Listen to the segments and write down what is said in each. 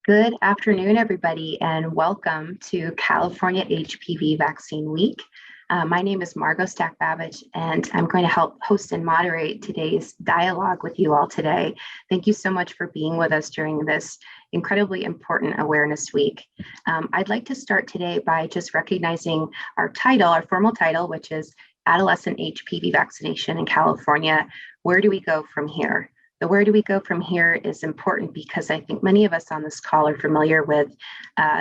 Good afternoon, everybody, and welcome to California HPV Vaccine Week. My name is Margot Stack-Babbage, and I'm going to help host and moderate today's dialogue with you all today. Thank you so much for being with us during this incredibly important Awareness Week. I'd like to start today by just recognizing our title, our formal title, which is Adolescent HPV Vaccination in California. Where do we go from here? The where do we go from here is important because I think many of us on this call are familiar with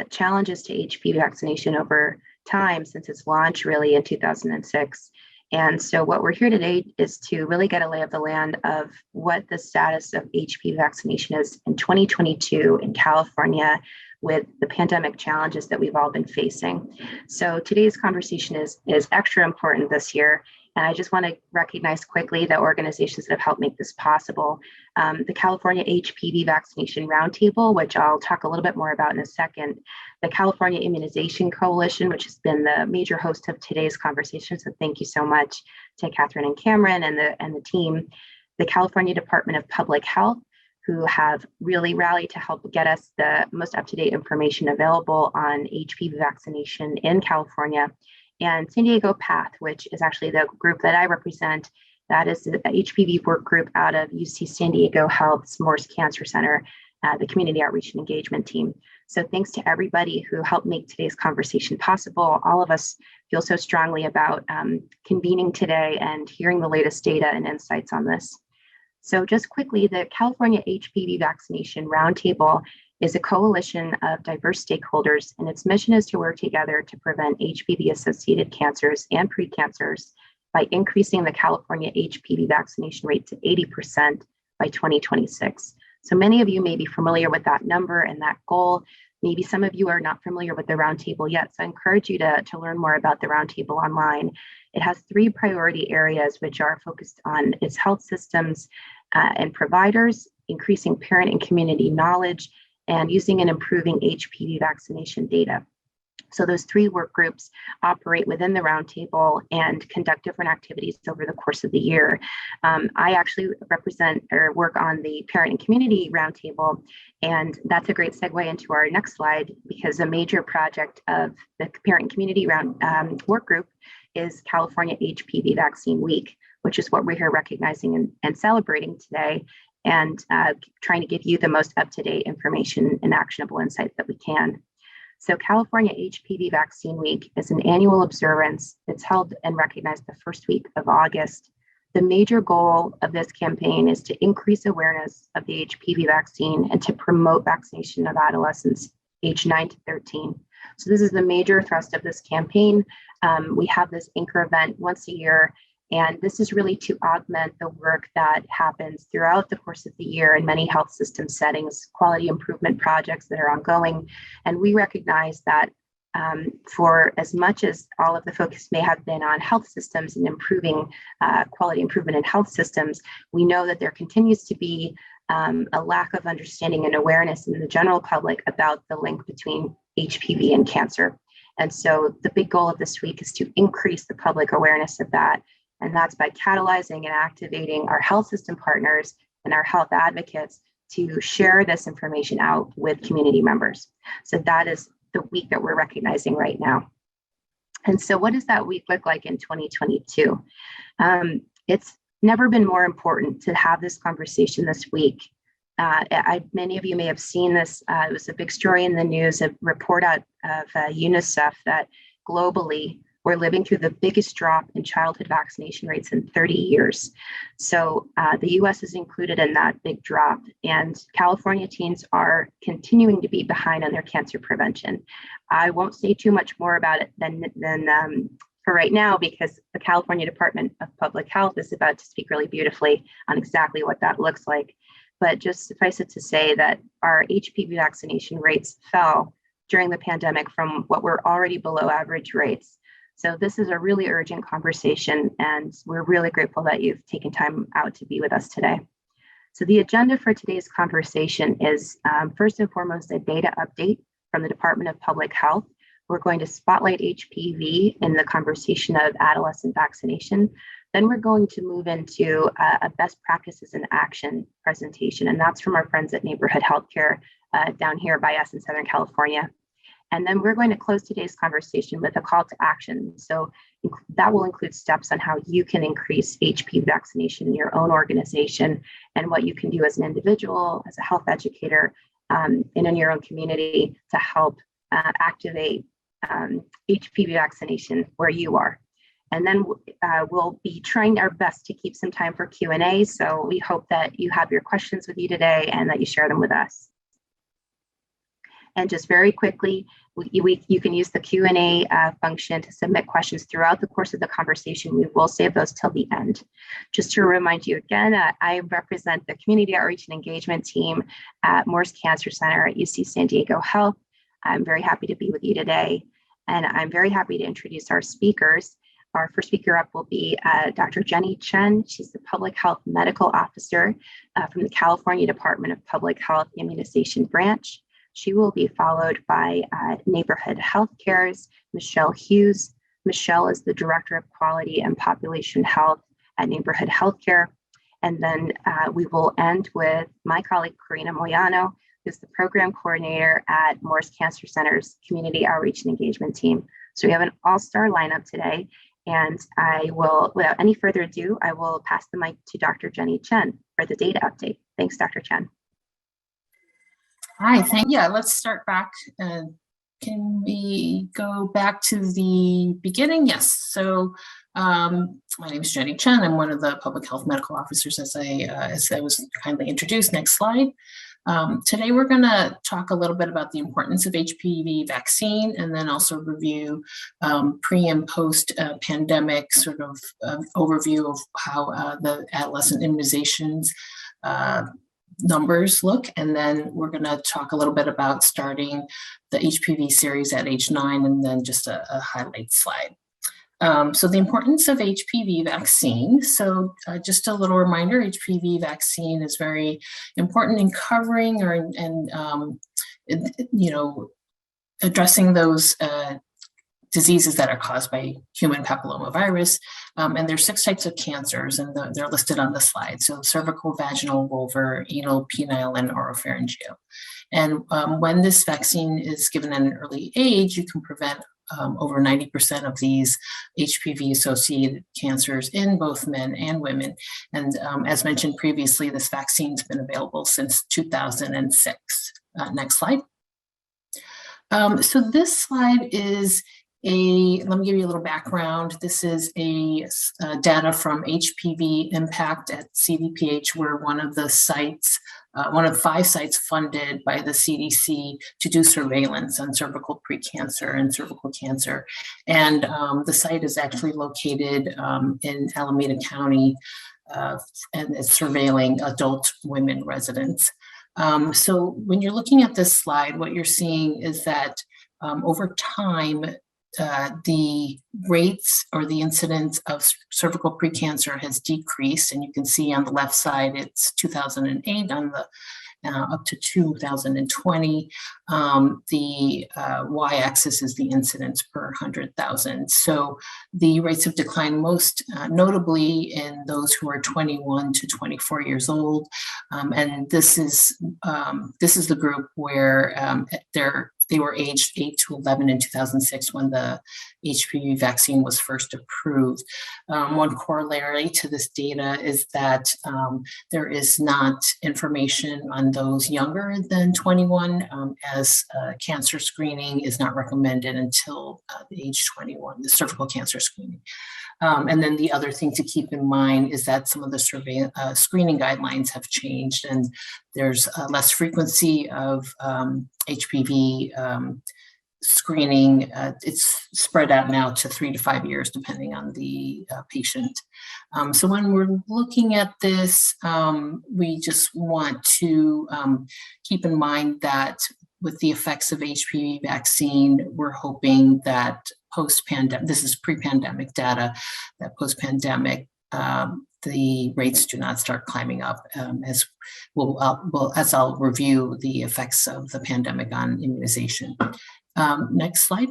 challenges to HPV vaccination over time since its launch really in 2006. And so what we're here today is to really get a lay of the land of what the status of HPV vaccination is in 2022 in California with the pandemic challenges that we've all been facing. So today's conversation is extra important this year. And I just want to recognize quickly the organizations that have helped make this possible. The California HPV Vaccination Roundtable, which I'll talk a little bit more about in a second. The California Immunization Coalition, which has been the major host of today's conversation. So thank you so much to Catherine and Cameron and the team. The California Department of Public Health, who have really rallied to help get us the most up-to-date information available on HPV vaccination in California. And San Diego PATH, which is actually the group that I represent, that is the HPV work group out of UC San Diego Health's Morse Cancer Center, the community outreach and engagement team. So thanks to everybody who helped make today's conversation possible. All of us feel so strongly about convening today and hearing the latest data and insights on this. So just quickly, the California HPV Vaccination Roundtable is a coalition of diverse stakeholders, and its mission is to work together to prevent HPV-associated cancers and precancers by increasing the California HPV vaccination rate to 80% by 2026. So many of you may be familiar with that number and that goal. Maybe some of you are not familiar with the Roundtable yet, so I encourage you to learn more about the Roundtable online. It has 3 priority areas which are focused on its health systems and providers, increasing parent and community knowledge, and using and improving HPV vaccination data. So those 3 work groups operate within the Roundtable and conduct different activities over the course of the year. I actually represent or work on the Parent and Community Roundtable, and that's a great segue into our next slide because a major project of the Parent and Community work group is California HPV Vaccine Week, which is what we're here recognizing and celebrating today, and trying to give you the most up-to-date information and actionable insights that we can. So California HPV Vaccine Week is an annual observance. It's held and recognized the first week of August. The major goal of this campaign is to increase awareness of the HPV vaccine and to promote vaccination of adolescents aged 9 to 13. So this is the major thrust of this campaign. We have this anchor event once a year, and this is really to augment the work that happens throughout the course of the year in many health system settings, quality improvement projects that are ongoing. And we recognize that for as much as all of the focus may have been on health systems and improving quality improvement in health systems, we know that there continues to be a lack of understanding and awareness in the general public about the link between HPV and cancer. And so the big goal of this week is to increase the public awareness of that. And that's by catalyzing and activating our health system partners and our health advocates to share this information out with community members. So that is the week that we're recognizing right now. And so what does that week look like in 2022? It's never been more important to have this conversation this week. Many of you may have seen this. It was a big story in the news, a report out of UNICEF that globally, we're living through the biggest drop in childhood vaccination rates in 30 years. So the US is included in that big drop, and California teens are continuing to be behind on their cancer prevention. I won't say too much more about it than for right now, because the California Department of Public Health is about to speak really beautifully on exactly what that looks like. But just suffice it to say that our HPV vaccination rates fell during the pandemic from what were already below average rates. So this is a really urgent conversation, and we're really grateful that you've taken time out to be with us today. So the agenda for today's conversation is first and foremost a data update from the Department of Public Health. We're going to spotlight HPV in the conversation of adolescent vaccination. Then we're going to move into a best practices in action presentation, and that's from our friends at Neighborhood Healthcare, down here by us in Southern California. And then we're going to close today's conversation with a call to action. So that will include steps on how you can increase HPV vaccination in your own organization and what you can do as an individual, as a health educator, and in your own community to help activate HPV vaccination where you are. And then we'll be trying our best to keep some time for Q&A. So we hope that you have your questions with you today and that you share them with us. And just very quickly, you can use the Q&A function to submit questions throughout the course of the conversation. We will save those till the end. Just to remind you again, I represent the Community Outreach and Engagement team at Moores Cancer Center at UC San Diego Health. I'm very happy to be with you today. And I'm very happy to introduce our speakers. Our first speaker up will be Dr. Jenny Chen. She's the Public Health Medical Officer from the California Department of Public Health Immunization Branch. She will be followed by Neighborhood Healthcare's Michelle Hughes. Michelle is the Director of Quality and Population Health at Neighborhood Healthcare. And then we will end with my colleague, Karina Moyano, who's the Program Coordinator at Moores Cancer Center's Community Outreach and Engagement team. So we have an all-star lineup today. And I will, without any further ado, I will pass the mic to Dr. Jenny Chen for the data update. Thanks, Dr. Chen. Hi, let's start back. Can we go back to the beginning? Yes. So my name is Jenny Chen. I'm one of the public health medical officers, as I was kindly introduced. Next slide. Today we're going to talk a little bit about the importance of HPV vaccine, and then also review pre and post pandemic sort of overview of how the adolescent immunizations numbers look. And then we're going to talk a little bit about starting the HPV series at age 9, and then just a highlight slide. So the importance of HPV vaccine. So just a little reminder, HPV vaccine is very important in covering addressing those diseases that are caused by human papillomavirus. And there's 6 types of cancers, and they're listed on the slide. So cervical, vaginal, vulvar, anal, penile, and oropharyngeal. And when this vaccine is given at an early age, you can prevent over 90% of these HPV-associated cancers in both men and women. And as mentioned previously, this vaccine's been available since 2006. Next slide. So this slide is let me give you a little background. This is data from HPV Impact at CDPH, where one of the sites, one of 5 sites funded by the CDC to do surveillance on cervical precancer and cervical cancer. And the site is actually located in Alameda County, and it's surveilling adult women residents. So when you're looking at this slide, what you're seeing is that over time, the rates or the incidence of cervical precancer has decreased, and you can see on the left side it's 2008 on the up to 2020. The y-axis is the incidence per 100,000. So the rates have declined most notably in those who are 21 to 24 years old, and this is the group where they were aged 8 to 11 in 2006 when the HPV vaccine was first approved. One corollary to this data is that there is not information on those younger than 21, as cancer screening is not recommended until the age 21, the cervical cancer screening. And then the other thing to keep in mind is that some of the screening guidelines have changed, and there's less frequency of HPV screening. It's spread out now to 3 to 5 years, depending on the patient. So when we're looking at this, we just want to keep in mind that with the effects of HPV vaccine, we're hoping that post-pandemic, this is pre-pandemic data, that post-pandemic, the rates do not start climbing up, as I'll review the effects of the pandemic on immunization. Next slide.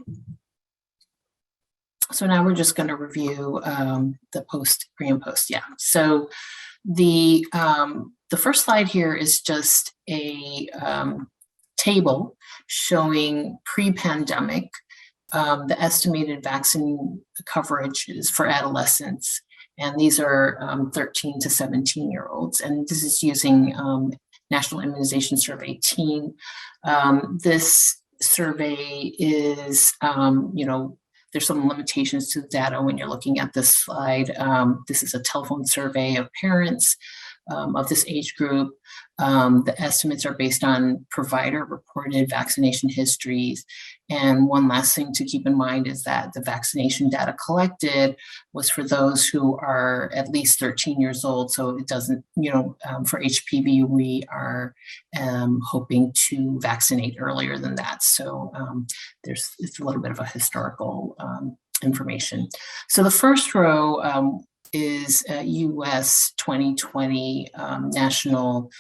So now we're just going to review the pre and post. Yeah. So the first slide here is just a table showing pre-pandemic the estimated vaccine coverages for adolescents. And these are 13 to 17-year-olds. And this is using National Immunization Survey Teen. This survey is, there's some limitations to the data when you're looking at this slide. This is a telephone survey of parents of this age group. The estimates are based on provider-reported vaccination histories. And one last thing to keep in mind is that the vaccination data collected was for those who are at least 13 years old. So it doesn't, for HPV, we are hoping to vaccinate earlier than that. So it's a little bit of a historical information. So the first row is US 2020 national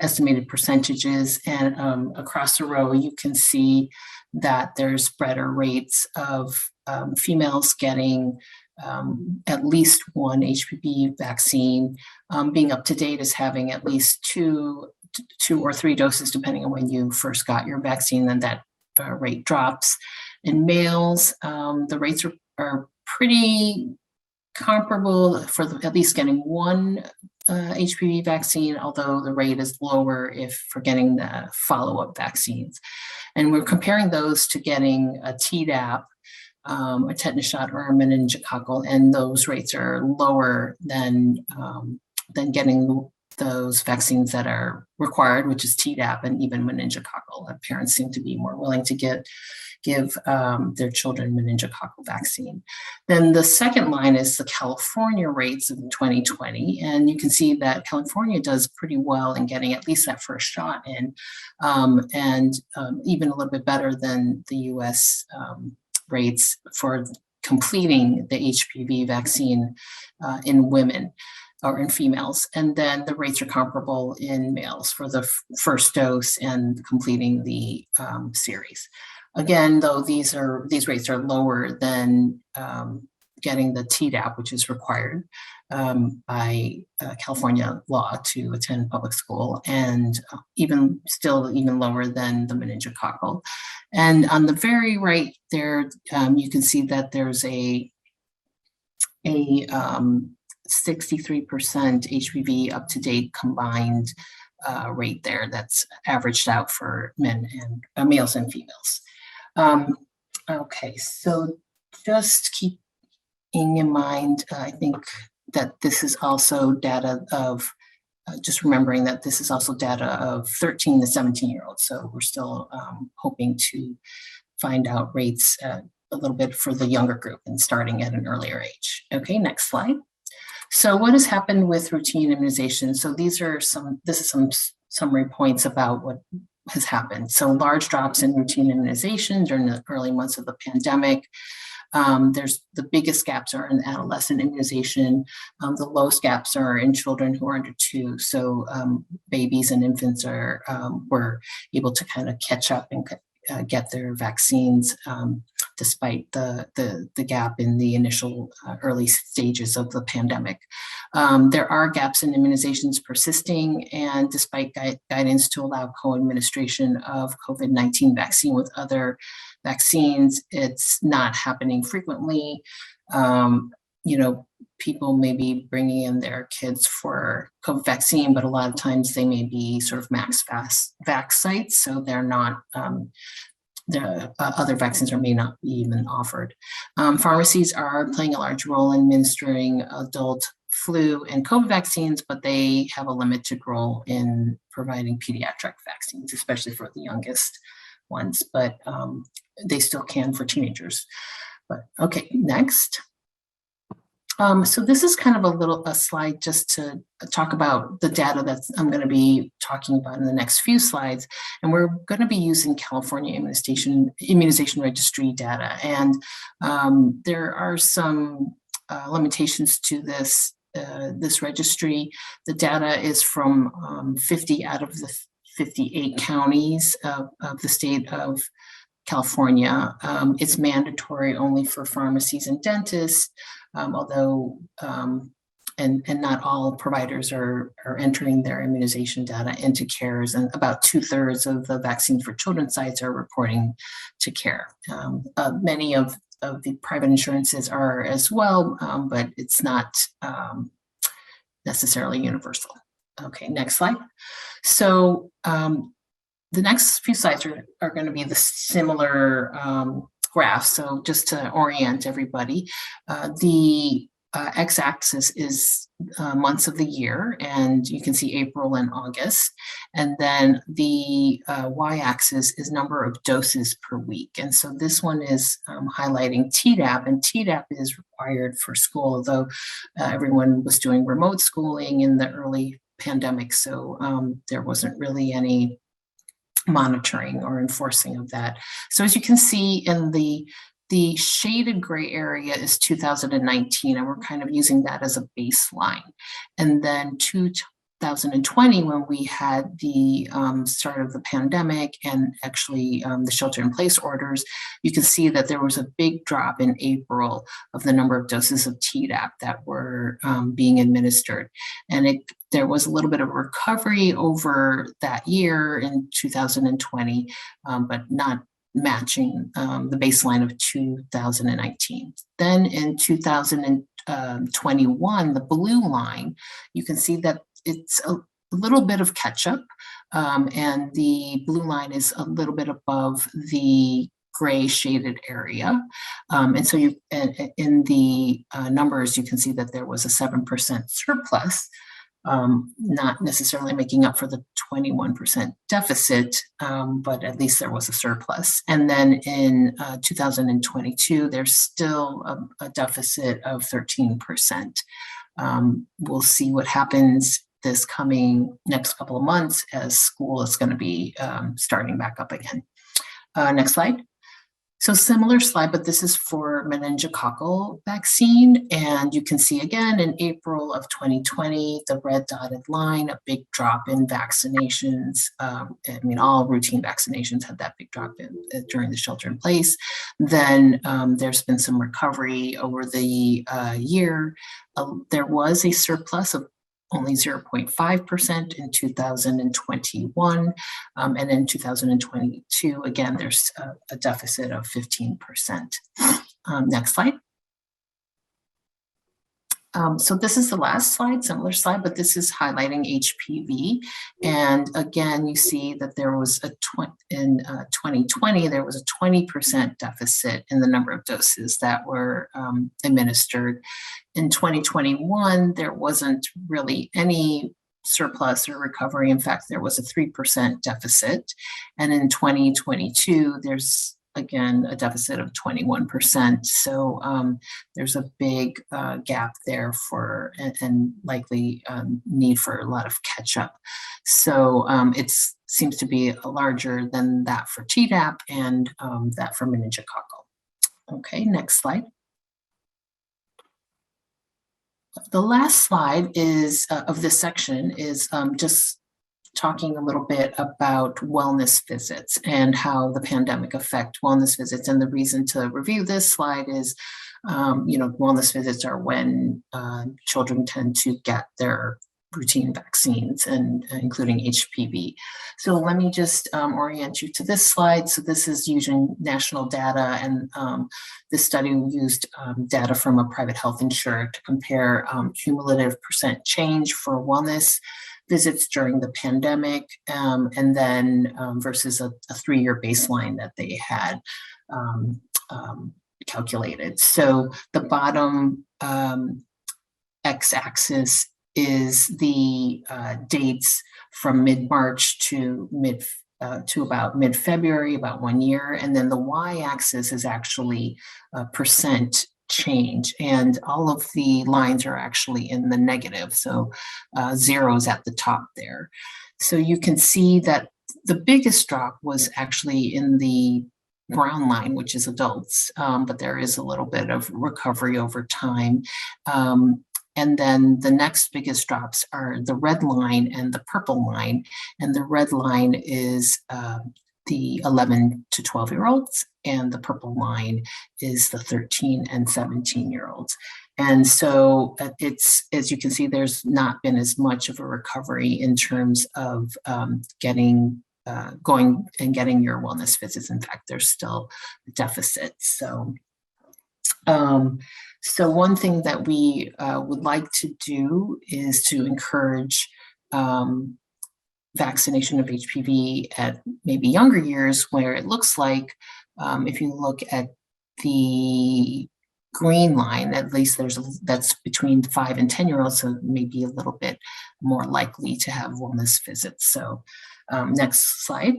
estimated percentages, and across the row you can see that there's spreader rates of females getting at least one HPV vaccine. Being up to date is having at least two or three doses, depending on when you first got your vaccine, then that rate drops. In males, the rates are pretty comparable for at least getting one HPV vaccine, although the rate is lower for getting the follow-up vaccines. And we're comparing those to getting a Tdap, a tetanus shot, or a meningococcal, and those rates are lower than getting those vaccines that are required, which is Tdap and even meningococcal. Parents seem to be more willing to give their children meningococcal vaccine. Then the second line is the California rates in 2020. And you can see that California does pretty well in getting at least that first shot in, and even a little bit better than the US rates for completing the HPV vaccine in women or in females. And then the rates are comparable in males for the first dose and completing the series. Again, though, these rates are lower than getting the Tdap, which is required by California law to attend public school, and even lower than the meningococcal. And on the very right there, you can see that there's a 63% HPV up-to-date combined rate there that's averaged out for males and females. Okay, so just keeping in mind, I think that this is also data of, just remembering that this is also data of 13 to 17-year-olds. So we're still hoping to find out rates a little bit for the younger group and starting at an earlier age. Okay, next slide. So what has happened with routine immunization? So this is some summary points about what has happened. So large drops in routine immunization during the early months of the pandemic. There's the biggest gaps are in adolescent immunization. The lowest gaps are in children who are under 2. So babies and infants were able to kind of catch up and get their vaccines despite the gap in the initial early stages of the pandemic. There are gaps in immunizations persisting, and despite guidance to allow co-administration of COVID-19 vaccine with other vaccines, it's not happening frequently. People may be bringing in their kids for COVID vaccine, but a lot of times they may be sort of max vax sites, so they're not, the other vaccines may not be even offered. Pharmacies are playing a large role in administering adult flu and COVID vaccines, but they have a limited role in providing pediatric vaccines, especially for the youngest ones, but they still can for teenagers. But okay, next. So this is kind of a slide just to talk about the data that I'm going to be talking about in the next few slides. And we're going to be using California Immunization Registry data. And there are some limitations to this registry. The data is from 50 out of the 58 counties of the state of California. It's mandatory only for pharmacies and dentists, although and not all providers are entering their immunization data into CARES, and about 2/3 of the Vaccine for Children sites are reporting to CARE. Many of the private insurances are as well, but it's not necessarily universal. Okay, next slide. So the next few slides are going to be the similar graphs. So just to orient everybody, the x-axis is months of the year, and you can see April and August. And then the y-axis is number of doses per week. And so this one is highlighting Tdap, and Tdap is required for school, although everyone was doing remote schooling in the early pandemic. So there wasn't really any monitoring or enforcing of that. So as you can see in the shaded gray area is 2019, and we're kind of using that as a baseline. And then 2020, when we had the start of the pandemic and actually the shelter-in-place orders, you can see that there was a big drop in April of the number of doses of Tdap that were being administered. And there was a little bit of recovery over that year in 2020, but not matching the baseline of 2019. Then in 2021, the blue line, you can see that it's a little bit of catch up, and the blue line is a little bit above the gray shaded area. And so in the numbers, you can see that there was a 7% surplus, not necessarily making up for the 21% deficit, but at least there was a surplus. And then in 2022, there's still a deficit of 13%. We'll see what happens this coming next couple of months as school is going to be starting back up again. Next slide. So similar slide, but this is for meningococcal vaccine. And you can see again in April of 2020, the red dotted line, a big drop in vaccinations. All routine vaccinations had that big drop during the shelter in place. Then there's been some recovery over the year. There was a surplus of only 0.5% in 2021. And in 2022, again, there's a deficit of 15%. Next slide. So this is the last slide, similar slide, but this is highlighting HPV. And again, you see that there was in 2020, there was a 20% deficit in the number of doses that were administered. In 2021, there wasn't really any surplus or recovery. In fact, there was a 3% deficit. And in 2022, there's again a deficit of 21%. So there's a big gap there and likely need for a lot of catch up. So it seems to be larger than that for Tdap and that for meningococcal. Okay, next slide. The last slide is of this section is just talking a little bit about wellness visits and how the pandemic affect wellness visits. And the reason to review this slide is, wellness visits are when children tend to get their routine vaccines, and including HPV. So let me just orient you to this slide. So this is using national data, and this study used data from a private health insurer to compare cumulative percent change for wellness visits during the pandemic, and then versus a 3-year baseline that they had calculated. So the bottom x-axis is the dates from mid-March to about mid-February, about 1 year, and then the y-axis is actually percent change, and all of the lines are actually in the negative, so zeros at the top there. So you can see that the biggest drop was actually in the brown line, which is adults, but there is a little bit of recovery over time. And then the next biggest drops are the red line and the purple line, and the red line is the 11 to 12-year-olds, and the purple line is the 13 and 17-year-olds. And so it's, as you can see, there's not been as much of a recovery in terms of going and getting your wellness visits. In fact, there's still deficits. So one thing that we would like to do is to encourage vaccination of HPV at maybe younger years, where it looks like, if you look at the green line, at least that's between 5 and 10-year-olds, so maybe a little bit more likely to have wellness visits. So next slide.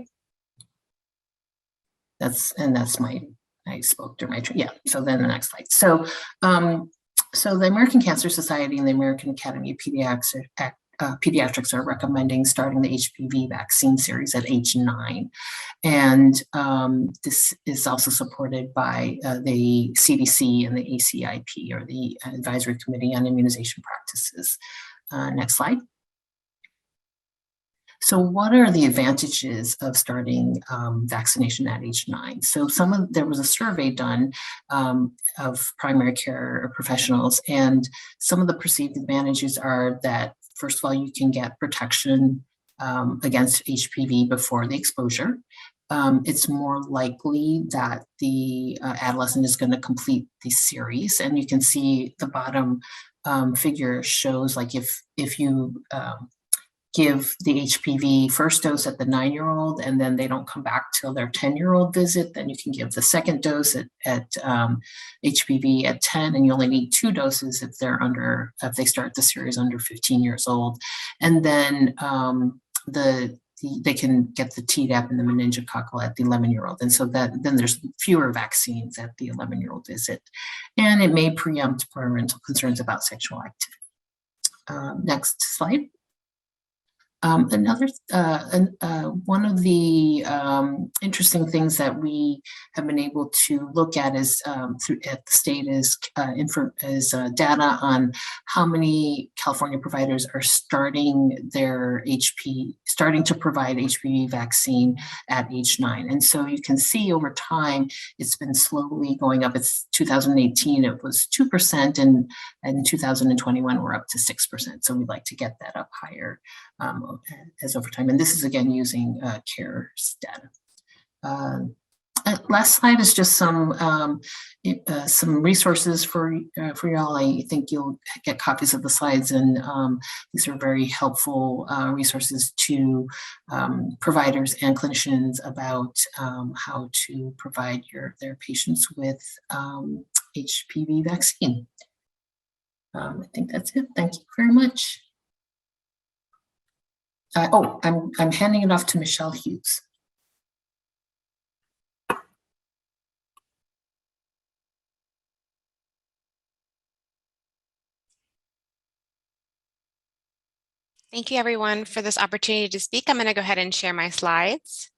I spoke during my, yeah, so then the next slide. So the American Cancer Society and the American Academy of Pediatrics are recommending starting the HPV vaccine series at age 9. And this is also supported by the CDC and the ACIP, or the Advisory Committee on Immunization Practices. Next slide. So what are the advantages of starting vaccination at age 9? So there was a survey done of primary care professionals, and some of the perceived advantages are that, first of all, you can get protection against HPV before the exposure. It's more likely that the adolescent is going to complete the series, and you can see the bottom figure shows, like, if you give the HPV first dose at the 9-year-old, and then they don't come back till their 10-year-old visit, then you can give the second dose at HPV at 10, and you only need 2 doses if they start the series under 15 years old. And then they can get the Tdap and the meningococcal at the 11-year-old. And so then there's fewer vaccines at the 11-year-old visit. And it may preempt parental concerns about sexual activity. Next slide. One of the interesting things that we have been able to look at is at the state is data on how many California providers are starting to provide HPV vaccine at age 9. And so you can see over time it's been slowly going up. It's 2018 it was 2%, and in 2021 we're up to 6%. So we'd like to get that up higher as over time. And this is again using CARES data. Last slide is just some resources for y'all. I think you'll get copies of the slides, and these are very helpful resources to providers and clinicians about how to provide their patients with HPV vaccine. I think that's it. Thank you very much. I'm handing it off to Michelle Hughes. Thank you, everyone, for this opportunity to speak. I'm going to go ahead and share my slides.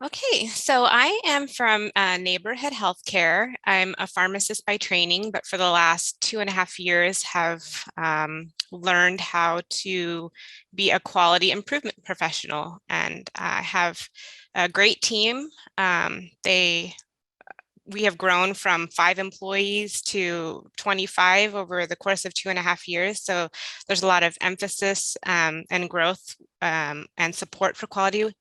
Okay, so I am from Neighborhood Healthcare. I'm a pharmacist by training, but for the last 2.5 years have learned how to be a quality improvement professional. And I have a great team. We have grown from 5 employees to 25 over the course of 2.5 years. So there's a lot of emphasis and growth and support for quality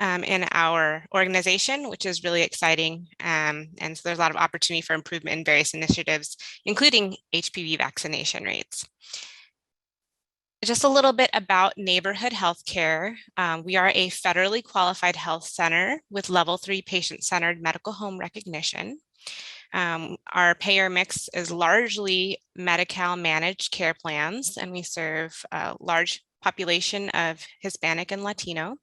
in our organization, which is really exciting. And so there's a lot of opportunity for improvement in various initiatives, including HPV vaccination rates. Just a little bit about Neighborhood Healthcare. We are a federally qualified health center with level 3 patient-centered medical home recognition. Our payer mix is largely Medi-Cal managed care plans, and we serve a large population of Hispanic and Latino.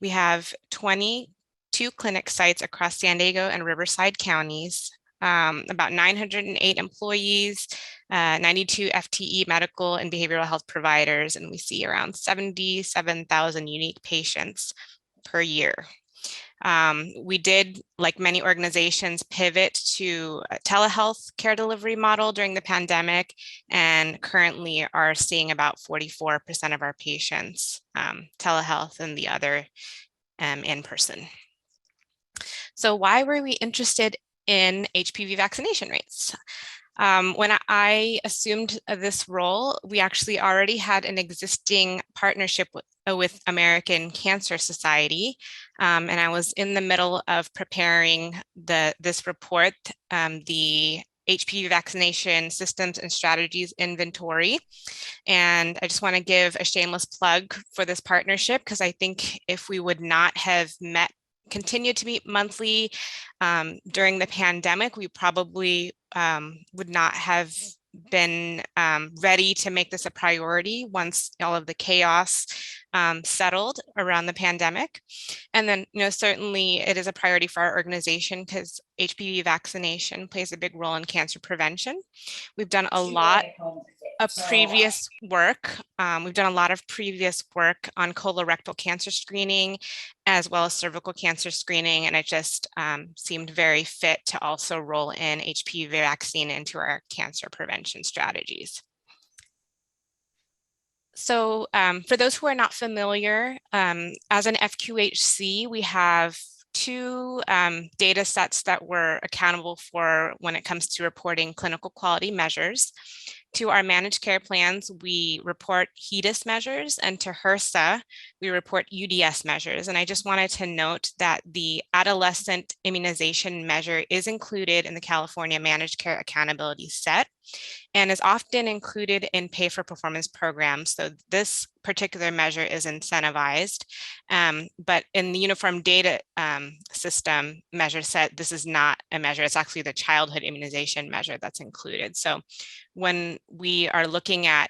We have 22 clinic sites across San Diego and Riverside counties, about 908 employees, 92 FTE medical and behavioral health providers, and we see around 77,000 unique patients per year. We did, like many organizations, pivot to a telehealth care delivery model during the pandemic, and currently are seeing about 44% of our patients telehealth and the other in person. So why were we interested in HPV vaccination rates? When I assumed this role, we actually already had an existing partnership with American Cancer Society, and I was in the middle of preparing this report, the HPV vaccination systems and strategies inventory. And I just want to give a shameless plug for this partnership, because I think if we would not have continued to meet monthly during the pandemic, we probably would not have been ready to make this a priority once all of the chaos settled around the pandemic. And then, certainly it is a priority for our organization because HPV vaccination plays a big role in cancer prevention. We've done a lot of previous work. We've done a lot of previous work on colorectal cancer screening, as well as cervical cancer screening, and it just seemed very fit to also roll in HPV vaccine into our cancer prevention strategies. So for those who are not familiar, as an FQHC, we have two data sets that we're accountable for when it comes to reporting clinical quality measures. To our managed care plans, we report HEDIS measures, and to HRSA, we report UDS measures. And I just wanted to note that the adolescent immunization measure is included in the California Managed Care Accountability Set and is often included in pay for performance programs. So this particular measure is incentivized, but in the Uniform Data System measure set, this is not a measure. It's actually the childhood immunization measure that's included. So when we are looking at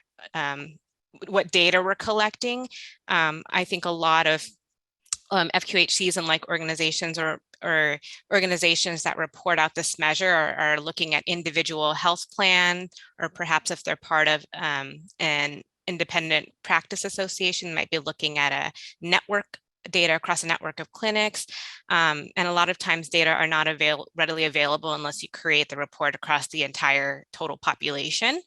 what data we're collecting, I think a lot of FQHCs and like organizations or organizations that report out this measure are looking at individual health plan, or perhaps if they're part of an independent practice association, might be looking at a network data across a network of clinics. And a lot of times data are not readily available unless you create the report across the entire total population.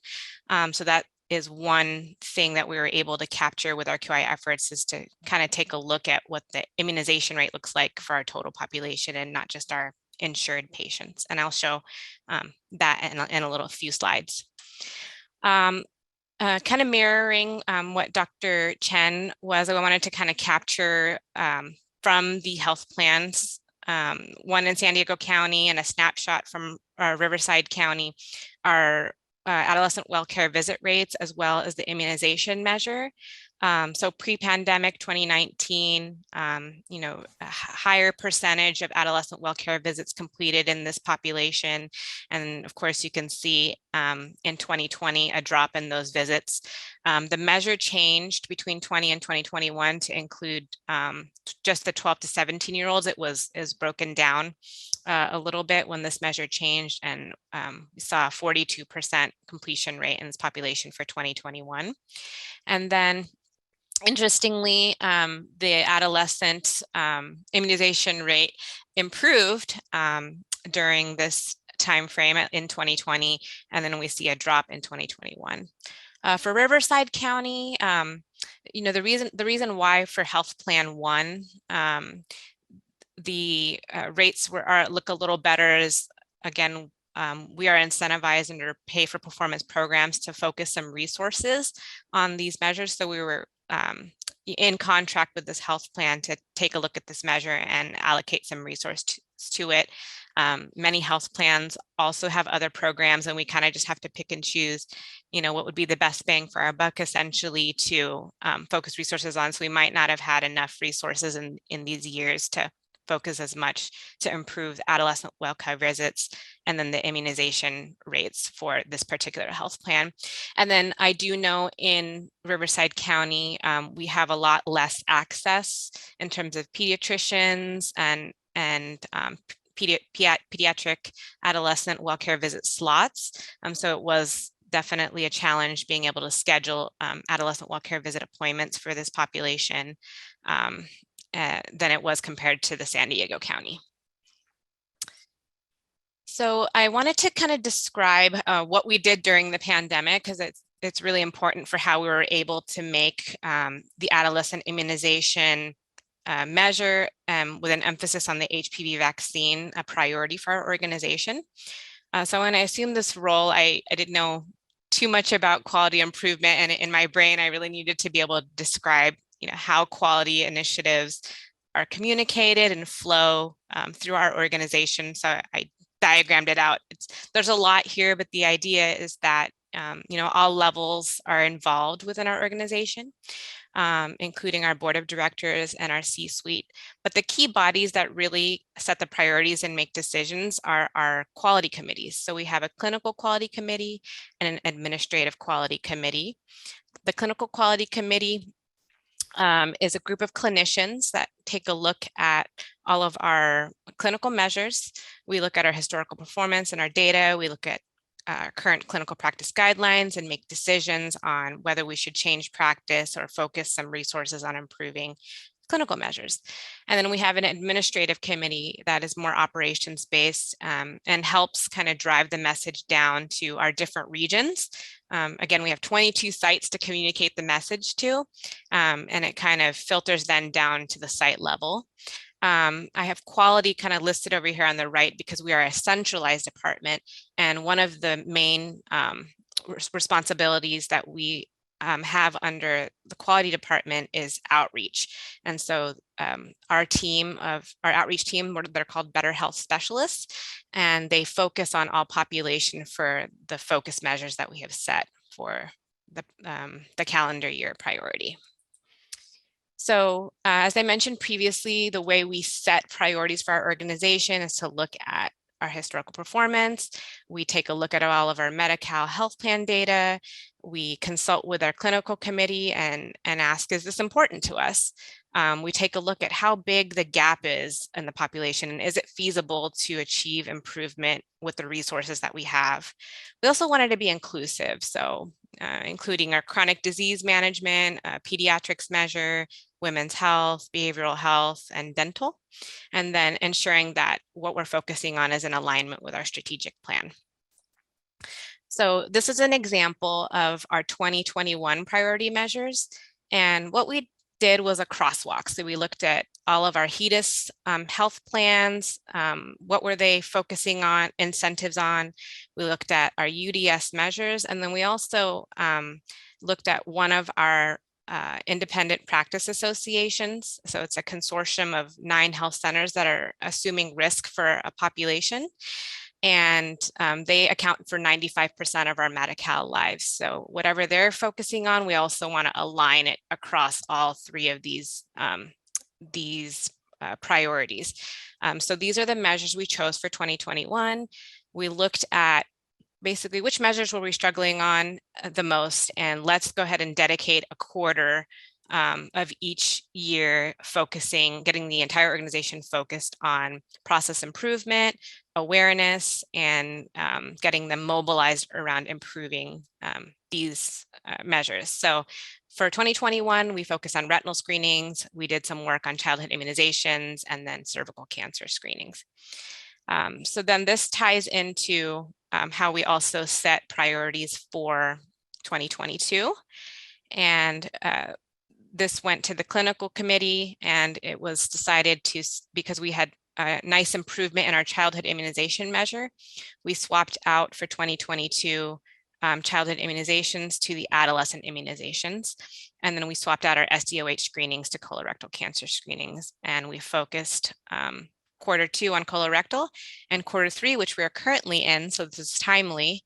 So that is one thing that we were able to capture with our QI efforts, is to kind of take a look at what the immunization rate looks like for our total population and not just our insured patients. And I'll show that in a few slides. Kind of mirroring what Dr. Chen was, I wanted to kind of capture from the health plans, one in San Diego County and a snapshot from Riverside County, our adolescent well care visit rates, as well as the immunization measure. So pre-pandemic 2019, a higher percentage of adolescent well care visits completed in this population. And of course, you can see in 2020, a drop in those visits. The measure changed between 20 and 2021 to include just the 12 to 17-year-olds. It is broken down a little bit when this measure changed, and we saw a 42% completion rate in this population for 2021. And then interestingly, the adolescent immunization rate improved during this time frame in 2020, and then we see a drop in 2021. For Riverside County, the reason why for Health Plan 1, the rates look a little better is, again, we are incentivized under pay for performance programs to focus some resources on these measures. So we were in contract with this health plan to take a look at this measure and allocate some resources to it. Many health plans also have other programs, and we kind of just have to pick and choose, what would be the best bang for our buck, essentially, to focus resources on. So we might not have had enough resources in these years to focus as much to improve adolescent well care visits and then the immunization rates for this particular health plan. And then I do know in Riverside County, we have a lot less access in terms of pediatricians and pediatric adolescent well care visit slots. So it was definitely a challenge being able to schedule adolescent well care visit appointments for this population. than it was compared to the San Diego County. So I wanted to kind of describe what we did during the pandemic, because it's really important for how we were able to make the adolescent immunization measure with an emphasis on the HPV vaccine a priority for our organization. So when I assumed this role, I didn't know too much about quality improvement, and in my brain, I really needed to be able to describe, how quality initiatives are communicated and flow through our organization. So I diagrammed it out. There's a lot here, but the idea is that all levels are involved within our organization, including our board of directors and our C-suite. But the key bodies that really set the priorities and make decisions are our quality committees. So we have a clinical quality committee and an administrative quality committee. The clinical quality committee is a group of clinicians that take a look at all of our clinical measures. We look at our historical performance and our data. We look at current clinical practice guidelines and make decisions on whether we should change practice or focus some resources on improving clinical measures. And then we have an administrative committee that is more operations based and helps kind of drive the message down to our different regions. Again, we have 22 sites to communicate the message to, and it kind of filters then down to the site level. I have quality kind of listed over here on the right because we are a centralized department, and one of the main responsibilities that we have under the quality department is outreach. And so our outreach team, they're called Better Health Specialists, and they focus on all population for the focus measures that we have set for the calendar year priority. So as I mentioned previously, the way we set priorities for our organization is to look at our historical performance. We take a look at all of our Medi-Cal health plan data. We consult with our clinical committee and ask, is this important to us? We take a look at how big the gap is in the population, and is it feasible to achieve improvement with the resources that we have? We also wanted to be inclusive, so including our chronic disease management, pediatrics measure, women's health, behavioral health, and dental, and then ensuring that what we're focusing on is in alignment with our strategic plan. So this is an example of our 2021 priority measures. And what we did was a crosswalk. So we looked at all of our HEDIS health plans, what were they focusing on, incentives on. We looked at our UDS measures, and then we also looked at one of our independent practice associations. So it's a consortium of 9 health centers that are assuming risk for a population. And they account for 95% of our Medi-Cal lives. So whatever they're focusing on, we also want to align it across all 3 of these priorities. So these are the measures we chose for 2021. We looked at basically which measures were we struggling on the most, and let's go ahead and dedicate a quarter of each year getting the entire organization focused on process improvement, awareness, and getting them mobilized around improving these measures. So for 2021, we focused on retinal screenings. We did some work on childhood immunizations and then cervical cancer screenings. So then this ties into how we also set priorities for 2022. And this went to the clinical committee, and it was decided because we had a nice improvement in our childhood immunization measure, we swapped out for 2022 childhood immunizations to the adolescent immunizations. And then we swapped out our SDOH screenings to colorectal cancer screenings. And we focused Q2 on colorectal, and Q3, which we are currently in, so this is timely,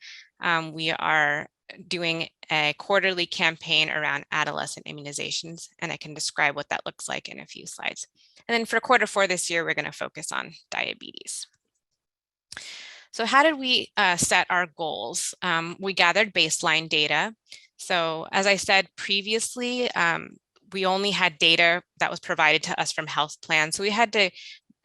we are doing a quarterly campaign around adolescent immunizations, and I can describe what that looks like in a few slides. And then for Q4 this year, we're going to focus on diabetes. So how did we set our goals? We gathered baseline data. So as I said previously, we only had data that was provided to us from health plans. So we had to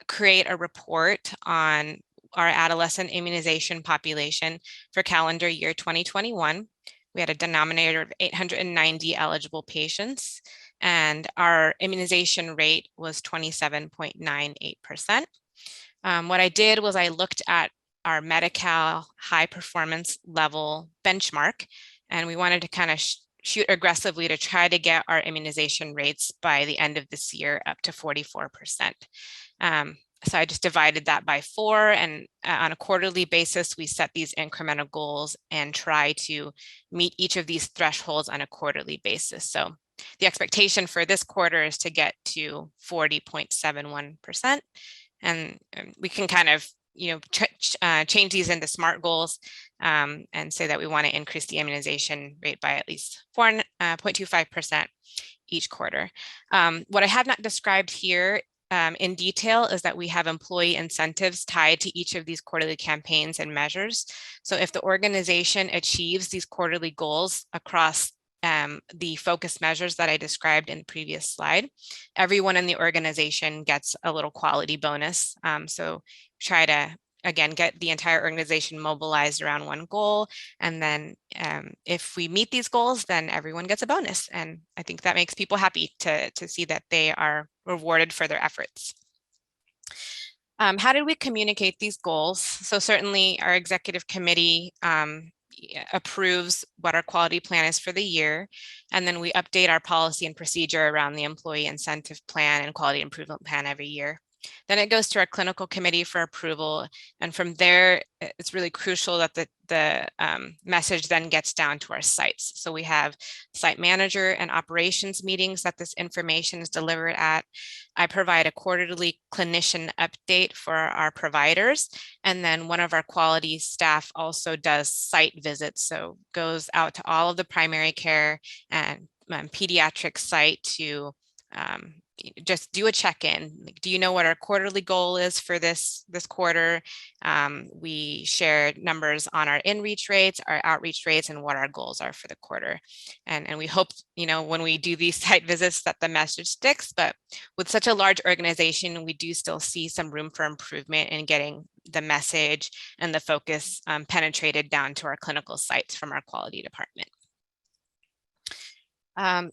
create a report on our adolescent immunization population for calendar year 2021. We had a denominator of 890 eligible patients, and our immunization rate was 27.98%. What I did was I looked at our Medi-Cal high performance level benchmark, and we wanted to kind of shoot aggressively to try to get our immunization rates by the end of this year up to 44%. So I just divided that by 4, and on a quarterly basis, we set these incremental goals and try to meet each of these thresholds on a quarterly basis. So the expectation for this quarter is to get to 40.71%, and we can kind of change these into SMART goals and say that we want to increase the immunization rate by at least 4.25% each quarter. What I have not described here in detail is that we have employee incentives tied to each of these quarterly campaigns and measures. So if the organization achieves these quarterly goals across the focus measures that I described in the previous slide, everyone in the organization gets a little quality bonus. So try to, again, get the entire organization mobilized around one goal. And then if we meet these goals, then everyone gets a bonus. And I think that makes people happy to see that they are rewarded for their efforts. How did we communicate these goals? So certainly our executive committee approves what our quality plan is for the year. And then we update our policy and procedure around the employee incentive plan and quality improvement plan every year. Then it goes to our clinical committee for approval. And from there, it's really crucial that the message then gets down to our sites. So we have site manager and operations meetings that this information is delivered at. I provide a quarterly clinician update for our providers. And then one of our quality staff also does site visits. So goes out to all of the primary care and pediatric site to just do a check-in. Do you know what our quarterly goal is for this quarter? We share numbers on our in-reach rates, our outreach rates, and what our goals are for the quarter. And we hope, when we do these site visits that the message sticks, but with such a large organization, we do still see some room for improvement in getting the message and the focus penetrated down to our clinical sites from our quality department.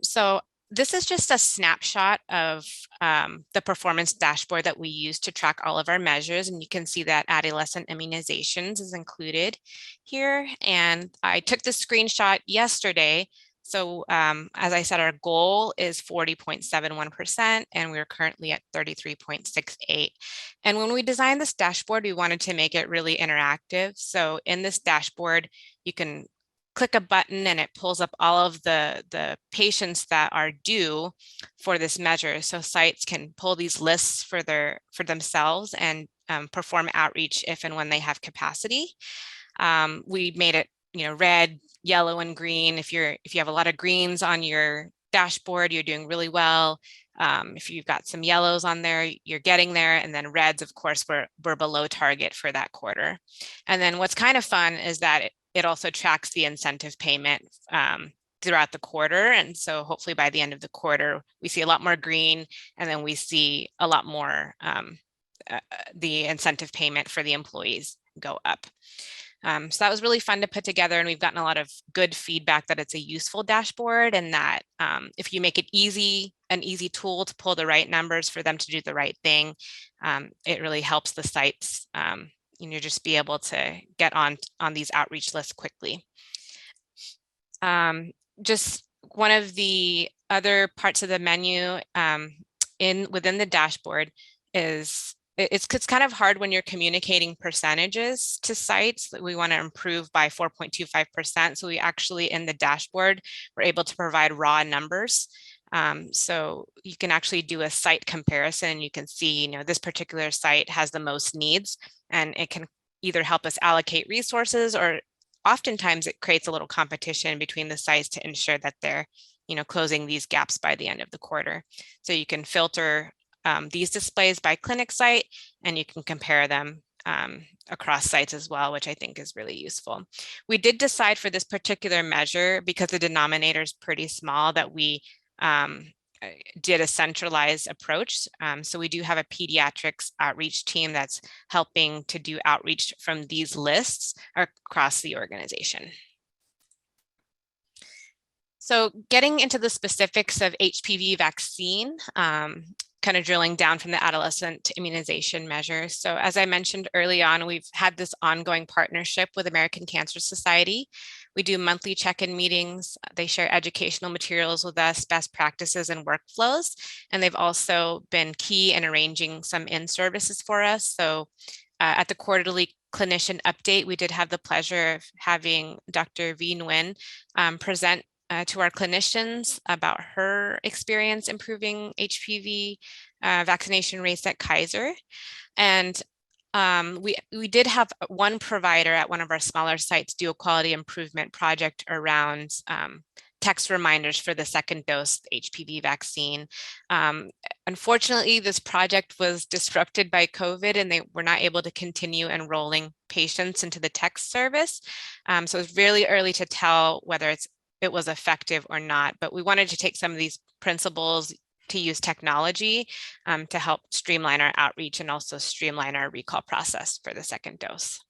So this is just a snapshot of the performance dashboard that we use to track all of our measures. And you can see that adolescent immunizations is included here. And I took this screenshot yesterday. So as I said, our goal is 40.71%, and we're currently at 33.68. And when we designed this dashboard, we wanted to make it really interactive. So in this dashboard, you can click a button and it pulls up all of the patients that are due for this measure. So sites can pull these lists for themselves and perform outreach if and when they have capacity. We made it, red, yellow, and green. If you have a lot of greens on your dashboard, you're doing really well. If you've got some yellows on there, you're getting there. And then reds, of course, we're below target for that quarter. And then what's kind of fun is that it also tracks the incentive payment throughout the quarter. And so hopefully by the end of the quarter, we see a lot more green, and then we see a lot more the incentive payment for the employees go up. So that was really fun to put together, and we've gotten a lot of good feedback that it's a useful dashboard, and that if you make it an easy tool to pull the right numbers for them to do the right thing, it really helps the sites just be able to get on these outreach lists quickly. Just one of the other parts of the menu within the dashboard is it's kind of hard when you're communicating percentages to sites that we want to improve by 4.25%. So we actually, in the dashboard, we're able to provide raw numbers. So you can actually do a site comparison. You can see, this particular site has the most needs, and it can either help us allocate resources, or oftentimes it creates a little competition between the sites to ensure that they're, closing these gaps by the end of the quarter. So you can filter these displays by clinic site, and you can compare them across sites as well, which I think is really useful. We did decide for this particular measure, because the denominator is pretty small, that we did a centralized approach. So we do have a pediatrics outreach team that's helping to do outreach from these lists across the organization. So getting into the specifics of HPV vaccine, kind of drilling down from the adolescent immunization measures. So as I mentioned early on, we've had this ongoing partnership with American Cancer Society. We do monthly check-in meetings. They share educational materials with us, best practices and workflows. And they've also been key in arranging some in-services for us. So at the quarterly clinician update, we did have the pleasure of having Dr. V. Nguyen present to our clinicians about her experience improving HPV vaccination rates at Kaiser. And we did have one provider at one of our smaller sites do a quality improvement project around text reminders for the second dose HPV vaccine. Unfortunately, this project was disrupted by COVID and they were not able to continue enrolling patients into the text service. So it's really early to tell whether it was effective or not, but we wanted to take some of these principles to use technology to help streamline our outreach and also streamline our recall process for the second dose.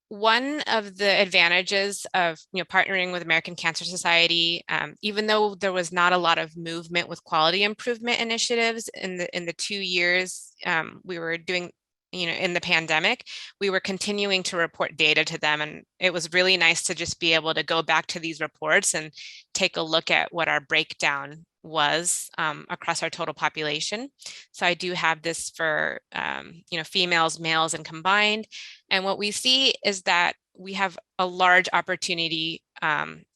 One of the advantages of partnering with American Cancer Society, even though there was not a lot of movement with quality improvement initiatives in the 2 years we were doing in the pandemic, we were continuing to report data to them. And it was really nice to just be able to go back to these reports and take a look at what our breakdown was across our total population. So I do have this for, females, males, and combined. And what we see is that we have a large opportunity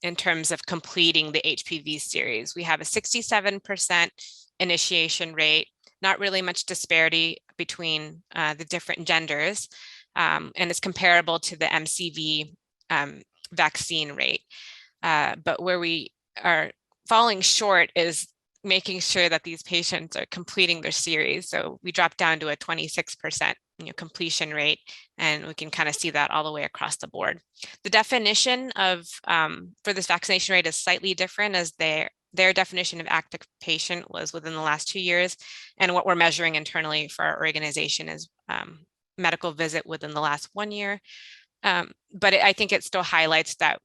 in terms of completing the HPV series. We have a 67% initiation rate, not really much disparity between the different genders, and it's comparable to the MCV vaccine rate. But where we are falling short is making sure that these patients are completing their series. So we dropped down to a 26% completion rate, and we can kind of see that all the way across the board. The definition of for this vaccination rate is slightly different, as their definition of active patient was within the last 2 years. And what we're measuring internally for our organization is medical visit within the last 1 year. But I think it still highlights that,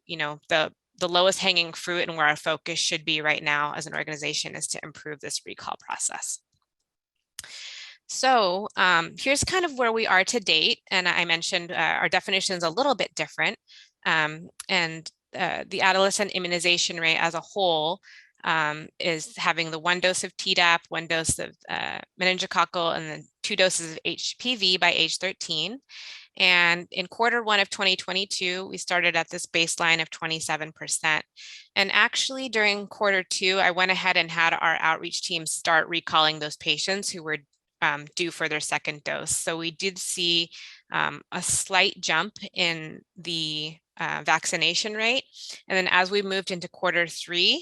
the lowest hanging fruit and where our focus should be right now as an organization is to improve this recall process. So here's kind of where we are to date. And I mentioned our definition is a little bit different. And the adolescent immunization rate as a whole is having the 1 dose of Tdap, 1 dose of meningococcal, and then 2 doses of HPV by age 13. And in Q1 of 2022, we started at this baseline of 27%. And actually during Q2, I went ahead and had our outreach team start recalling those patients who were due for their second dose. So we did see a slight jump in the vaccination rate. And then as we moved into Q3,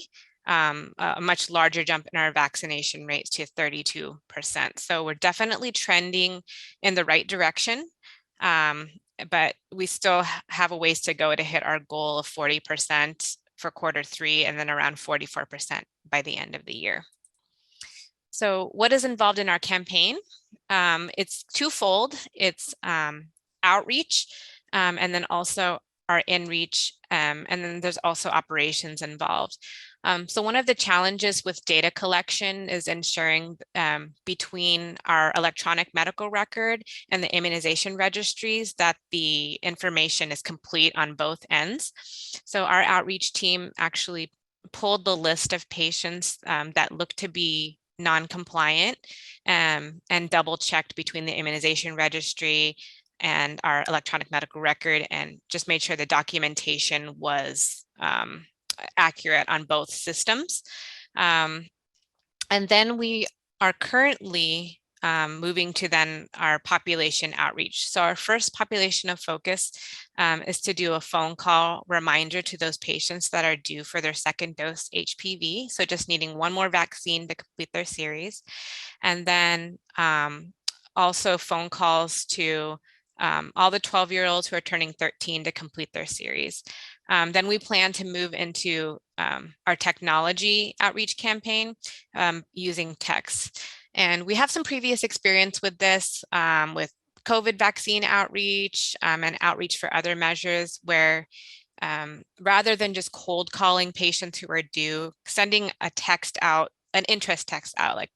a much larger jump in our vaccination rates to 32%. So we're definitely trending in the right direction. But we still have a ways to go to hit our goal of 40% for Q3 and then around 44% by the end of the year. So what is involved in our campaign? It's twofold. It's outreach and then also our in-reach, and then there's also operations involved. So one of the challenges with data collection is ensuring between our electronic medical record and the immunization registries that the information is complete on both ends. So our outreach team actually pulled the list of patients that look to be non-compliant and double checked between the immunization registry and our electronic medical record and just made sure the documentation was accurate on both systems. And then we are currently moving to then our population outreach. So our first population of focus is to do a phone call reminder to those patients that are due for their second dose HPV. So just needing 1 more vaccine to complete their series. And then also phone calls to all the 12-year-olds who are turning 13 to complete their series. Then we plan to move into our technology outreach campaign using text. And we have some previous experience with this, with COVID vaccine outreach and outreach for other measures where rather than just cold calling patients who are due, sending a text out, an interest text out, like,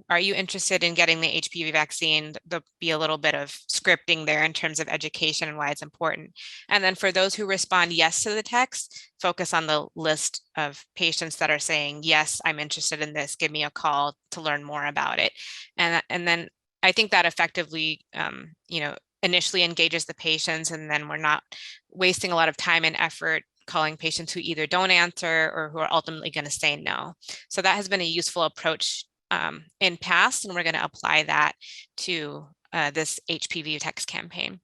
are you interested in getting the HPV vaccine? There'll be a little bit of scripting there in terms of education and why it's important. And then for those who respond yes to the text, focus on the list of patients that are saying, yes, I'm interested in this, give me a call to learn more about it. And then I think that effectively, initially engages the patients, and then we're not wasting a lot of time and effort calling patients who either don't answer or who are ultimately going to say no. So that has been a useful approach in past, and we're going to apply that to this HPV text campaign.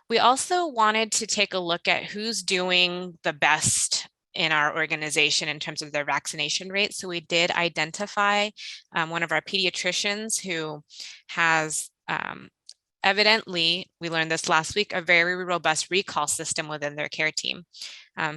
We also wanted to take a look at who's doing the best in our organization in terms of their vaccination rate. So we did identify one of our pediatricians who has evidently, we learned this last week, a very robust recall system within their care team.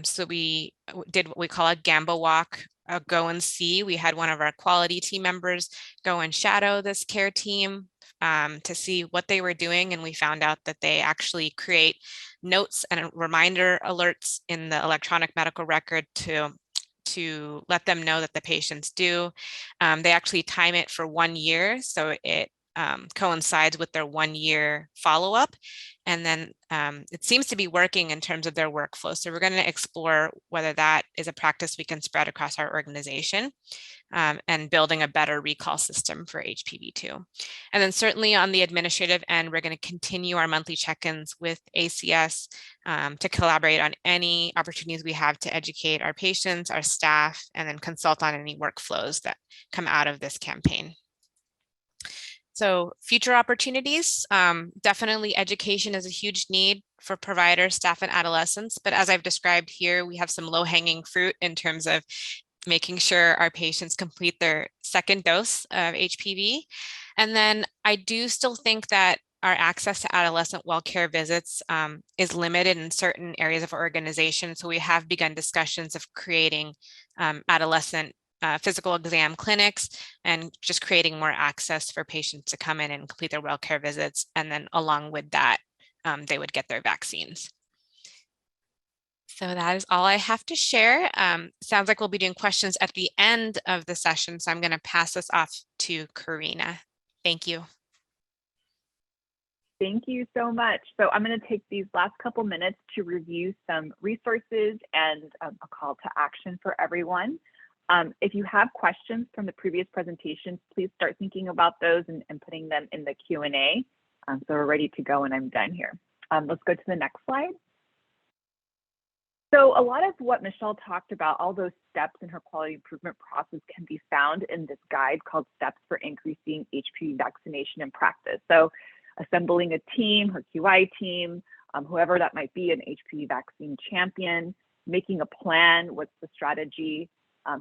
So we did what we call a Gamba walk, a go and see. We had one of our quality team members go and shadow this care team to see what they were doing. And we found out that they actually create notes and reminder alerts in the electronic medical record to let them know that the patient's due. They actually time it for 1 year. So it coincides with their 1 year follow-up. And then it seems to be working in terms of their workflow. So we're going to explore whether that is a practice we can spread across our organization and building a better recall system for HPV2. And then certainly on the administrative end, we're going to continue our monthly check-ins with ACS to collaborate on any opportunities we have to educate our patients, our staff, and then consult on any workflows that come out of this campaign. So future opportunities, definitely education is a huge need for providers, staff, and adolescents. But as I've described here, we have some low-hanging fruit in terms of making sure our patients complete their second dose of HPV. And then I do still think that our access to adolescent well-care visits is limited in certain areas of our organization. So we have begun discussions of creating adolescent physical exam clinics and just creating more access for patients to come in and complete their well care visits. And then along with that, they would get their vaccines. So that is all I have to share. Sounds like we'll be doing questions at the end of the session. So I'm going to pass this off to Karina. Thank you. Thank you so much. So I'm going to take these last couple minutes to review some resources and a call to action for everyone. If you have questions from the previous presentations, please start thinking about those and putting them in the Q&A. So we're ready to go and I'm done here. Let's go to the next slide. So a lot of what Michelle talked about, all those steps in her quality improvement process can be found in this guide called Steps for Increasing HPV Vaccination in Practice. So assembling a team, her QI team, whoever that might be, an HPV vaccine champion, making a plan, what's the strategy,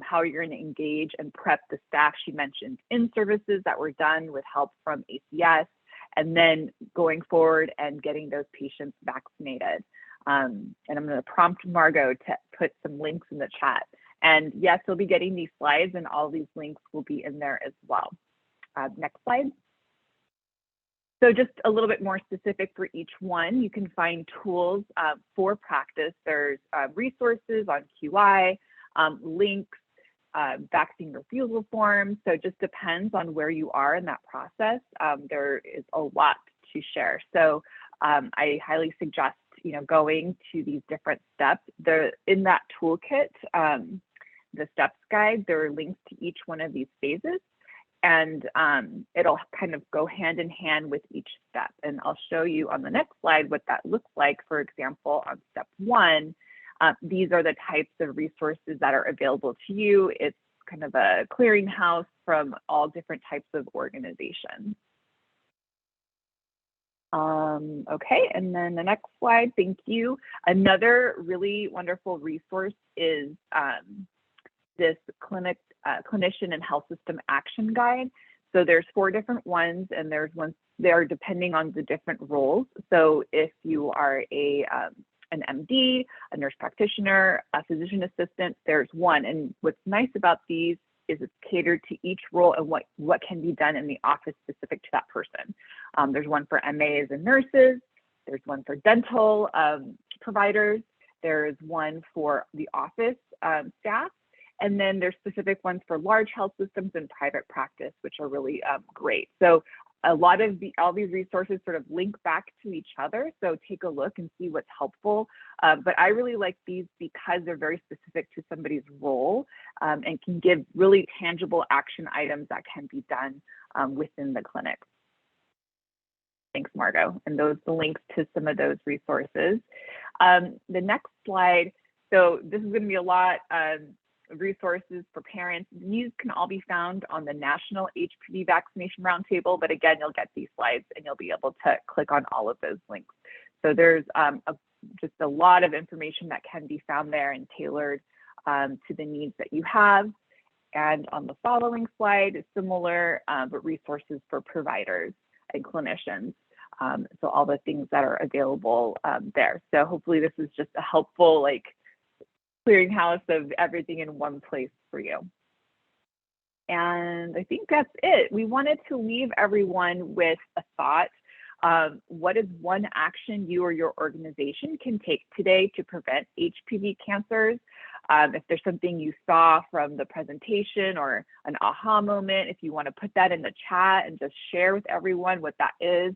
how you're going to engage and prep the staff. She mentioned in-services that were done with help from ACS, and then going forward and getting those patients vaccinated. And I'm going to prompt Margot to put some links in the chat. And yes, you'll be getting these slides and all these links will be in there as well. Next slide. So just a little bit more specific for each one, you can find tools for practice. There's resources on QI, links, vaccine refusal forms. So it just depends on where you are in that process. There is a lot to share. So I highly suggest going to these different steps. In that toolkit, the steps guide, there are links to each one of these phases, and it'll kind of go hand in hand with each step. And I'll show you on the next slide what that looks like. For example, on step 1, these are the types of resources that are available to you. It's kind of a clearinghouse from all different types of organizations. Okay, and then the next slide, thank you. Another really wonderful resource is this Clinician and Health System Action Guide. So there's 4 different ones, and there's ones, they are depending on the different roles. So if you are an MD, a nurse practitioner, a physician assistant, there's one. And what's nice about these is it's catered to each role and what can be done in the office specific to that person. There's one for MAs and nurses, there's one for dental providers, There's one for the office staff, and then there's specific ones for large health systems and private practice, which are really great. So all these resources sort of link back to each other. So take a look and see what's helpful. But I really like these because they're very specific to somebody's role and can give really tangible action items that can be done within the clinic. Thanks, Margot. And those the links to some of those resources. The next slide. So this is going to be a lot of resources for parents. These can all be found on the National HPV Vaccination Roundtable. But again, you'll get these slides and you'll be able to click on all of those links. So there's just a lot of information that can be found there and tailored to the needs that you have. And on the following slide is similar, but resources for providers and clinicians. So all the things that are available there. So hopefully this is just a helpful clearinghouse of everything in one place for you. And I think that's it. We wanted to leave everyone with a thought. What is one action you or your organization can take today to prevent HPV cancers? If there's something you saw from the presentation or an aha moment, if you want to put that in the chat and just share with everyone what that is.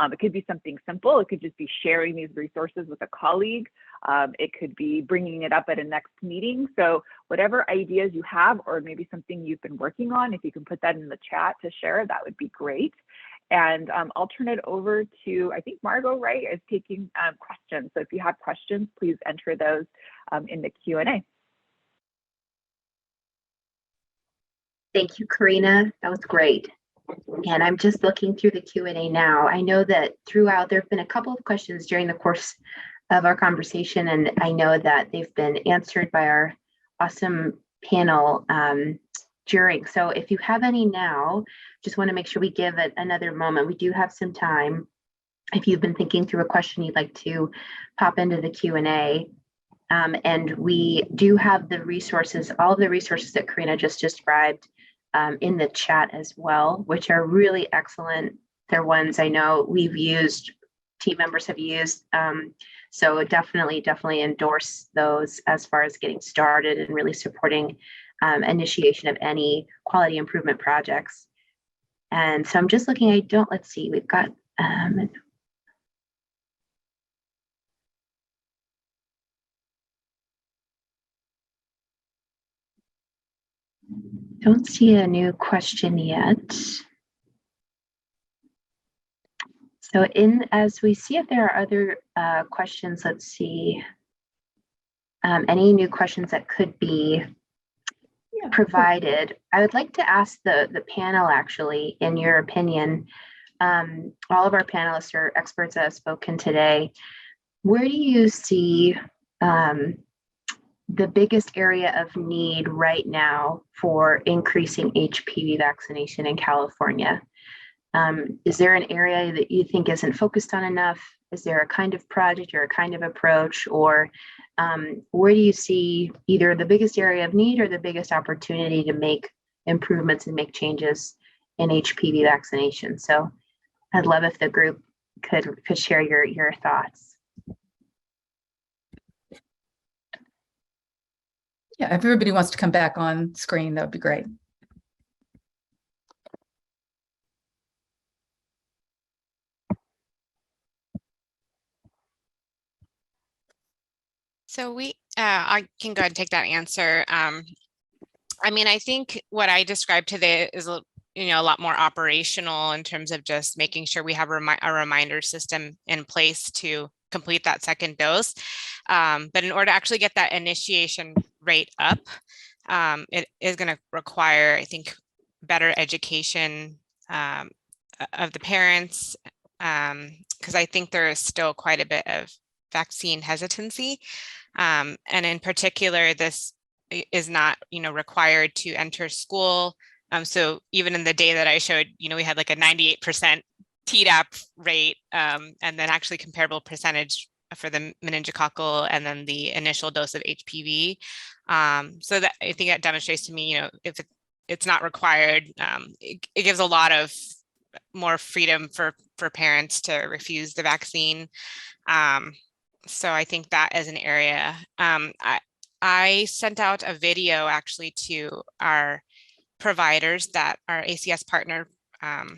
It could be something simple. It could just be sharing these resources with a colleague. It could be bringing it up at a next meeting. So whatever ideas you have, or maybe something you've been working on, if you can put that in the chat to share, that would be great. And I'll turn it over to, I think Margot, right, is taking questions. So if you have questions, please enter those in the Q&A. Thank you, Karina. That was great. And I'm just looking through the Q&A now. I know that throughout, there have been a couple of questions during the course of our conversation, and I know that they've been answered by our awesome panel during. So if you have any now, just want to make sure we give it another moment. We do have some time. If you've been thinking through a question you'd like to pop into the Q&A. And we do have the resources, all of the resources that Karina just described in the chat as well, which are really excellent. They're ones I know we've used, team members have used. So definitely endorse those as far as getting started and really supporting initiation of any quality improvement projects. And so I'm just looking, let's see, we've got, don't see a new question yet. So as we see if there are other questions, let's see, any new questions that could be provided. I would like to ask the panel, actually, in your opinion, all of our panelists or experts that have spoken today, where do you see the biggest area of need right now for increasing HPV vaccination in California? Is there an area that you think isn't focused on enough? Is there a kind of project or a kind of approach, or where do you see either the biggest area of need or the biggest opportunity to make improvements and make changes in HPV vaccination? So I'd love if the group could share your thoughts. Yeah, if everybody wants to come back on screen, that would be great. So I can go ahead and take that answer. I mean, I think what I described today is a lot more operational in terms of just making sure we have a reminder system in place to complete that second dose. But in order to actually get that initiation rate up, it is going to require, I think, better education of the parents, because I think there is still quite a bit of vaccine hesitancy. And in particular, this is not, required to enter school. So even in the day that I showed, we had like a 98% Tdap rate, and then actually comparable percentage for the meningococcal and then the initial dose of HPV. So that I think that demonstrates to me, if it's not required, it gives a lot of more freedom for parents to refuse the vaccine. So I think that is an area. I sent out a video actually to our providers that our ACS partner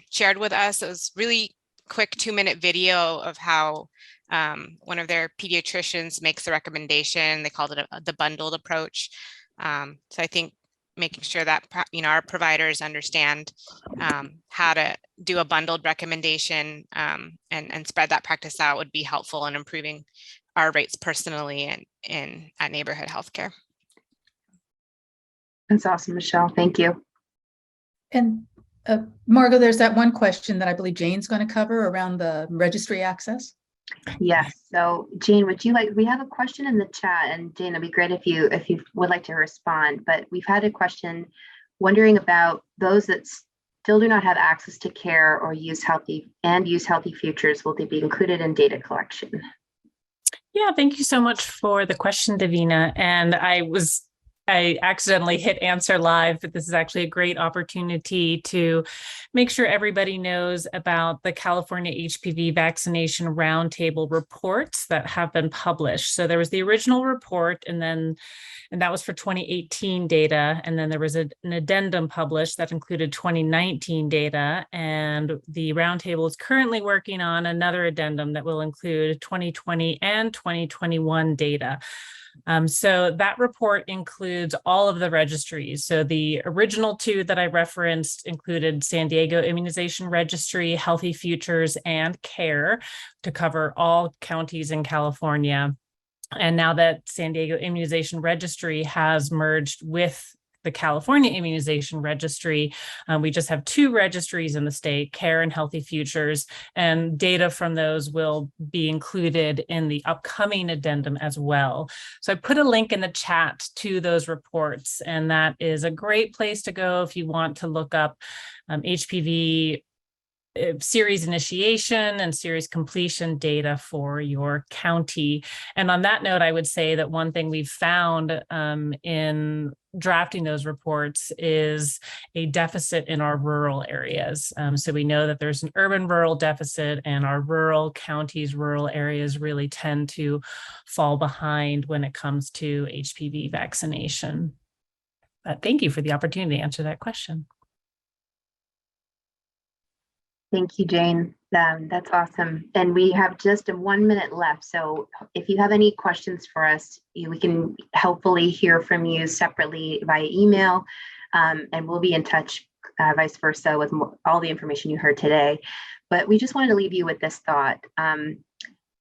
shared with us. It was really quick 2-minute video of how one of their pediatricians makes the recommendation. They called it the bundled approach. So I think making sure that our providers understand how to do a bundled recommendation and spread that practice out would be helpful in improving our rates personally and at neighborhood healthcare. That's awesome, Michelle. Thank you. And Margot, there's that one question that I believe Jane's going to cover around the registry access. Yes. So Jane, we have a question in the chat, and Jane, it'd be great if you would like to respond, but we've had a question wondering about those that still do not have access to care or use healthy futures. Will they be included in data collection? Yeah, thank you so much for the question, Davina. And I accidentally hit answer live, but this is actually a great opportunity to make sure everybody knows about the California HPV Vaccination Roundtable reports that have been published. So there was the original report, and that was for 2018 data. And then there was an addendum published that included 2019 data. And the roundtable is currently working on another addendum that will include 2020 and 2021 data. So that report includes all of the registries. So the original 2 that I referenced included San Diego Immunization Registry, Healthy Futures, and CARE to cover all counties in California. And now that San Diego Immunization Registry has merged with the California Immunization Registry, we just have 2 registries in the state, CARE and Healthy Futures, and data from those will be included in the upcoming addendum as well. So I put a link in the chat to those reports, and that is a great place to go if you want to look up HPV series initiation and series completion data for your county. And on that note, I would say that one thing we've found in drafting those reports is a deficit in our rural areas. So we know that there's an urban-rural deficit, and our rural counties, rural areas really tend to fall behind when it comes to HPV vaccination. But thank you for the opportunity to answer that question. Thank you, Jane. That's awesome. And we have just 1 minute left. So if you have any questions for us, we can hopefully hear from you separately via email, and we'll be in touch vice versa with all the information you heard today. But we just wanted to leave you with this thought.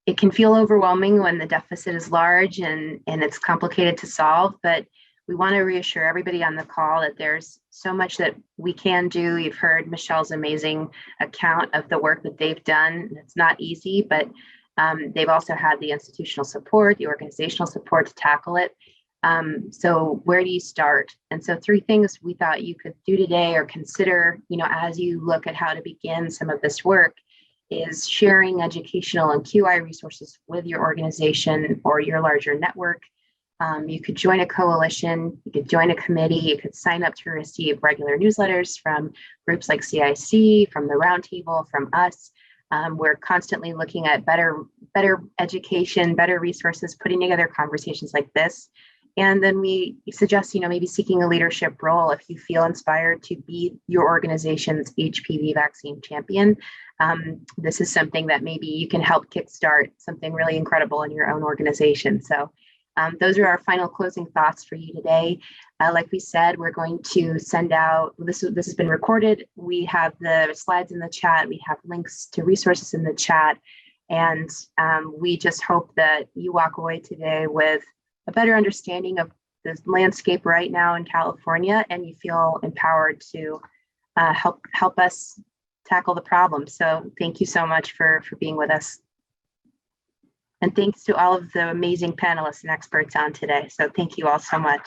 It can feel overwhelming when the deficit is large and it's complicated to solve, but we want to reassure everybody on the call that there's so much that we can do. You've heard Michelle's amazing account of the work that they've done. It's not easy, but they've also had the institutional support, the organizational support to tackle it. So where do you start? And so 3 things we thought you could do today or consider, as you look at how to begin some of this work, is sharing educational and QI resources with your organization or your larger network. You could join a coalition, you could join a committee, you could sign up to receive regular newsletters from groups like CIC, from the Roundtable, from us. We're constantly looking at better education, better resources, putting together conversations like this. And then we suggest, maybe seeking a leadership role if you feel inspired to be your organization's HPV vaccine champion. This is something that maybe you can help kickstart something really incredible in your own organization. So those are our final closing thoughts for you today. Like we said, we're going to send out, this has been recorded. We have the slides in the chat. We have links to resources in the chat. And we just hope that you walk away today with a better understanding of the landscape right now in California, and you feel empowered to help us tackle the problem. So thank you so much for being with us. And thanks to all of the amazing panelists and experts on today. So thank you all so much.